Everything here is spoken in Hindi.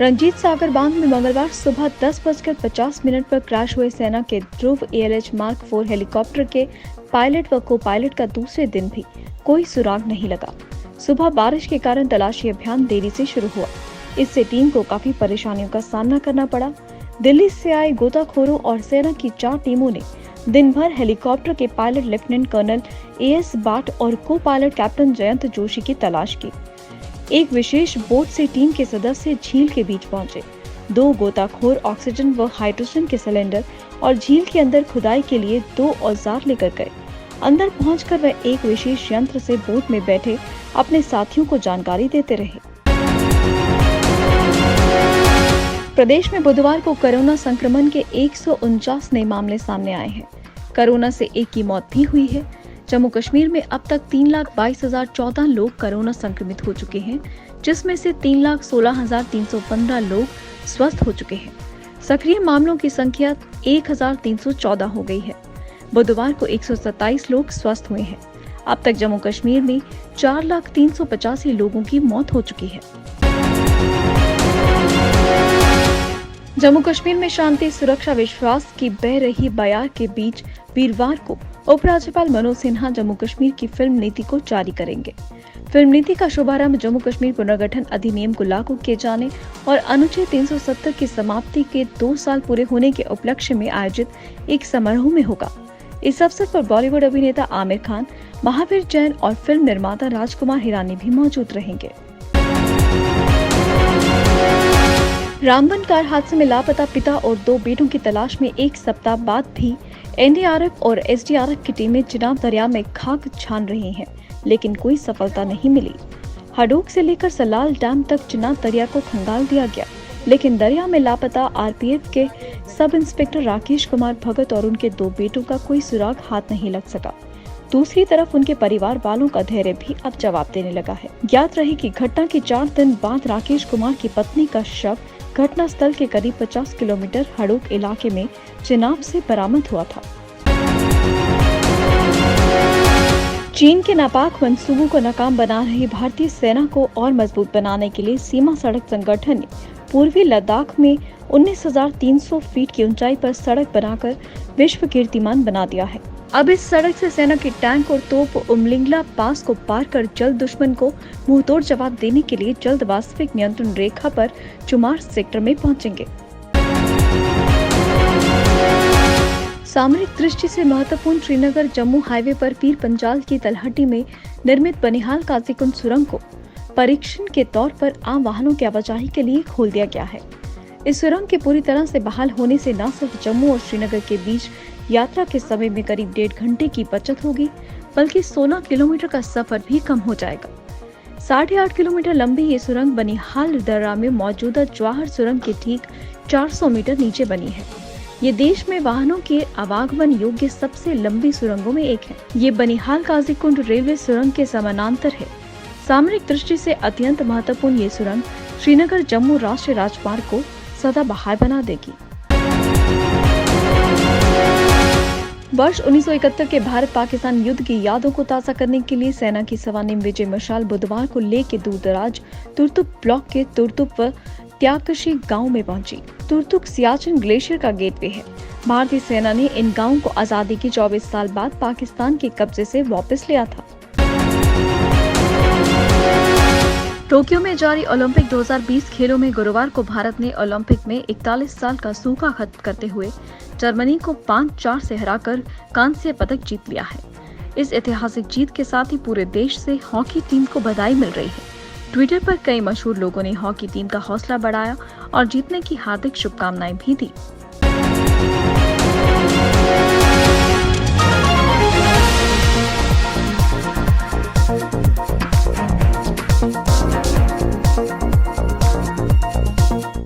रंजीत सागर बांध में मंगलवार सुबह 10:50 पर क्रैश हुए सेना के ध्रुव ALH मार्क 4 हेलीकॉप्टर के पायलट व को पायलट का दूसरे दिन भी कोई सुराग नहीं लगा। सुबह बारिश के कारण तलाशी अभियान देरी से शुरू हुआ। इससे टीम को काफी परेशानियों का सामना करना पड़ा। दिल्ली से आए गोताखोरों और सेना की 4 टीमों ने दिन भर हेलीकॉप्टर के पायलट लेफ्टिनेंट कर्नल AS बाट और को पायलट कैप्टन जयंत जोशी की तलाश की। एक विशेष बोट से टीम के सदस्य झील के बीच पहुंचे। 2 गोताखोर ऑक्सीजन व हाइड्रोजन के सिलेंडर और झील के अंदर खुदाई के लिए 2 औजार लेकर गए। अंदर पहुंचकर वह एक विशेष यंत्र से बोट में बैठे अपने साथियों को जानकारी देते रहे। प्रदेश में बुधवार को कोरोना संक्रमण के 149 नए मामले सामने आए हैं। कोरोना से एक की मौत भी हुई है। जम्मू कश्मीर में अब तक 3,22,014 लोग कोरोना संक्रमित हो चुके हैं, जिसमें से 3,16,315 लोग स्वस्थ हो चुके हैं। सक्रिय मामलों की संख्या 1,314 हो गई है। बुधवार को 127 लोग स्वस्थ हुए हैं। अब तक जम्मू कश्मीर में 4,385 लोगों की मौत हो चुकी है। जम्मू कश्मीर में शांति, सुरक्षा, विश्वास की बह रही बयार के बीच वीरवार को उपराज्यपाल मनोज सिन्हा जम्मू कश्मीर की फिल्म नीति को जारी करेंगे। फिल्म नीति का शुभारंभ जम्मू कश्मीर पुनर्गठन अधिनियम को लागू किए जाने और अनुच्छेद 370 की समाप्ति के 2 साल पूरे होने के उपलक्ष्य में आयोजित एक समारोह में होगा। इस अवसर पर बॉलीवुड अभिनेता आमिर खान, महावीर जैन और फिल्म निर्माता राजकुमार हिरानी भी मौजूद रहेंगे। रामबन कार हादसे में लापता पिता और 2 बेटों की तलाश में 1 सप्ताह बाद भी NDRF और SDRF की टीमें चिनाब दरिया में खाक छान रही हैं, लेकिन कोई सफलता नहीं मिली। हडूक से लेकर सलाल डैम तक चिनाब दरिया को खंगाल दिया गया, लेकिन दरिया में लापता RPF के सब इंस्पेक्टर राकेश कुमार भगत और उनके 2 बेटों का कोई सुराग हाथ नहीं लग सका। दूसरी तरफ उनके परिवार वालों का धैर्य भी अब जवाब देने लगा है। ज्ञात रहे कि घटना के 4 दिन बाद राकेश कुमार की पत्नी का शव घटना स्थल के करीब 50 किलोमीटर हडूक इलाके में चिनाब से बरामद हुआ था। चीन के नापाक मंसूबों को नाकाम बना रही भारतीय सेना को और मजबूत बनाने के लिए सीमा सड़क संगठन ने पूर्वी लद्दाख में 19,300 फीट की ऊंचाई पर सड़क बनाकर विश्व कीर्तिमान बना दिया है। अब इस सड़क से सेना के टैंक और तोप उमलिंगला पास को पार कर जल्द दुश्मन को मुंहतोड़ जवाब देने के लिए जल्द वास्तविक नियंत्रण रेखा पर चुमार सेक्टर में पहुंचेंगे। सामरिक दृष्टि से महत्वपूर्ण श्रीनगर जम्मू हाईवे पर पीर पंजाल की तलहटी में निर्मित बनिहाल काजीकुंड सुरंग को परीक्षण के तौर पर आम वाहनों की आवाजाही के लिए खोल दिया गया है। इस सुरंग के पूरी तरह से बहाल होने से न सिर्फ जम्मू और श्रीनगर के बीच यात्रा के समय में करीब 1.5 घंटे की बचत होगी, बल्कि 16 किलोमीटर का सफर भी कम हो जाएगा। 8.5 किलोमीटर लंबी ये सुरंग बनिहाल दर्रा में मौजूदा जवाहर सुरंग के ठीक 400 मीटर नीचे बनी है। ये देश में वाहनों के आवागमन योग्य सबसे लंबी सुरंगों में एक है। ये बनिहाल काजीकुंड रेलवे सुरंग के समानांतर है। सामरिक दृष्टि से अत्यंत महत्वपूर्ण ये सुरंग श्रीनगर जम्मू राष्ट्रीय राजमार्ग को सदाबहार बना देगी। वर्ष 1971 के भारत पाकिस्तान युद्ध की यादों को ताज़ा करने के लिए सेना की स्वर्णिम विजय मशाल बुधवार को लेह के दूरदराज तुर्तुक ब्लॉक के तुर्तुक व त्यागशी गांव में पहुंची। तुर्तुक सियाचिन ग्लेशियर का गेटवे है। भारतीय सेना ने इन गांवों को आजादी के 24 साल बाद पाकिस्तान के कब्जे से वापस लिया था। टोक्यो में जारी ओलंपिक 2020 खेलों में गुरुवार को भारत ने ओलंपिक में 41 साल का सूखा खत्म करते हुए जर्मनी को 5-4 से हराकर कांस्य पदक जीत लिया है। इस ऐतिहासिक जीत के साथ ही पूरे देश से हॉकी टीम को बधाई मिल रही है। ट्विटर पर कई मशहूर लोगों ने हॉकी टीम का हौसला बढ़ाया और जीतने की हार्दिक शुभकामनाएं भी दी।